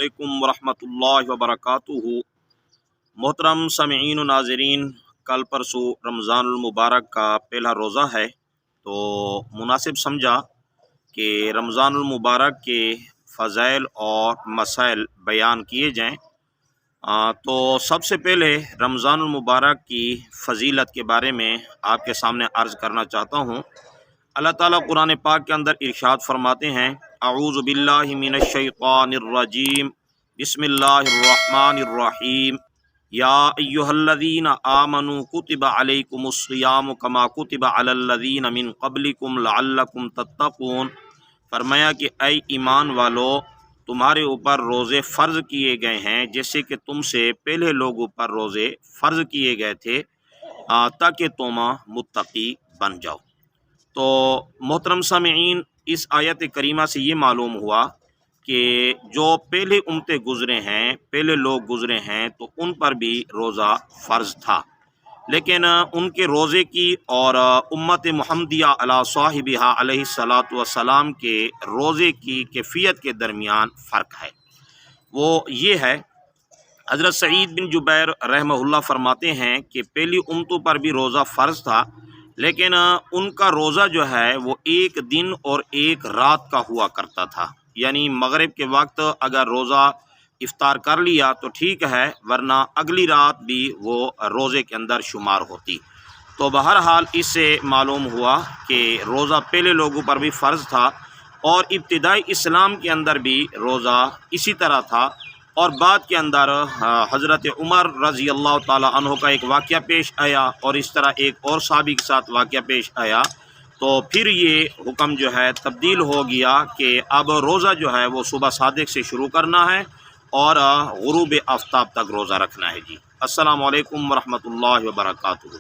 علیکم ورحمۃ اللہ وبرکاتہ۔ محترم سامعین و ناظرین، کل پرسوں رمضان المبارک کا پہلا روزہ ہے، تو مناسب سمجھا کہ رمضان المبارک کے فضائل اور مسائل بیان کیے جائیں۔ تو سب سے پہلے رمضان المبارک کی فضیلت کے بارے میں آپ کے سامنے عرض کرنا چاہتا ہوں۔ اللہ تعالیٰ قرآن پاک کے اندر ارشاد فرماتے ہیں، اعوذ باللہ من الشیطان الرجیم، بسم اللہ الرحمن الرحیم، یا ایہا الذین آمنوا کتب علیکم الصیام کما کتب علی الذین من قبلکم لعلکم تتقون۔ فرمایا کہ اے ایمان والو، تمہارے اوپر روزے فرض کیے گئے ہیں جیسے کہ تم سے پہلے لوگوں پر روزے فرض کیے گئے تھے تاکہ تم متقی بن جاؤ۔ تو محترم سامعین، اس آیت کریمہ سے یہ معلوم ہوا کہ جو پہلے امتیں گزرے ہیں، پہلے لوگ گزرے ہیں، تو ان پر بھی روزہ فرض تھا، لیکن ان کے روزے کی اور امت محمدیہ علی صاحبہا علیہ الصلاۃ والسلام کے روزے کی کیفیت کے درمیان فرق ہے۔ وہ یہ ہے، حضرت سعید بن جبیر رحمہ اللہ فرماتے ہیں کہ پہلی امتوں پر بھی روزہ فرض تھا، لیکن ان کا روزہ جو ہے وہ ایک دن اور ایک رات کا ہوا کرتا تھا، یعنی مغرب کے وقت اگر روزہ افطار کر لیا تو ٹھیک ہے، ورنہ اگلی رات بھی وہ روزے کے اندر شمار ہوتی۔ تو بہرحال اس سے معلوم ہوا کہ روزہ پہلے لوگوں پر بھی فرض تھا، اور ابتدائی اسلام کے اندر بھی روزہ اسی طرح تھا، اور بعد کے اندر حضرت عمر رضی اللہ تعالیٰ عنہ کا ایک واقعہ پیش آیا، اور اس طرح ایک اور صحابی کے ساتھ واقعہ پیش آیا، تو پھر یہ حکم جو ہے تبدیل ہو گیا کہ اب روزہ جو ہے وہ صبح صادق سے شروع کرنا ہے اور غروب آفتاب تک روزہ رکھنا ہے۔ جی، السلام علیکم ورحمۃ اللہ وبرکاتہ۔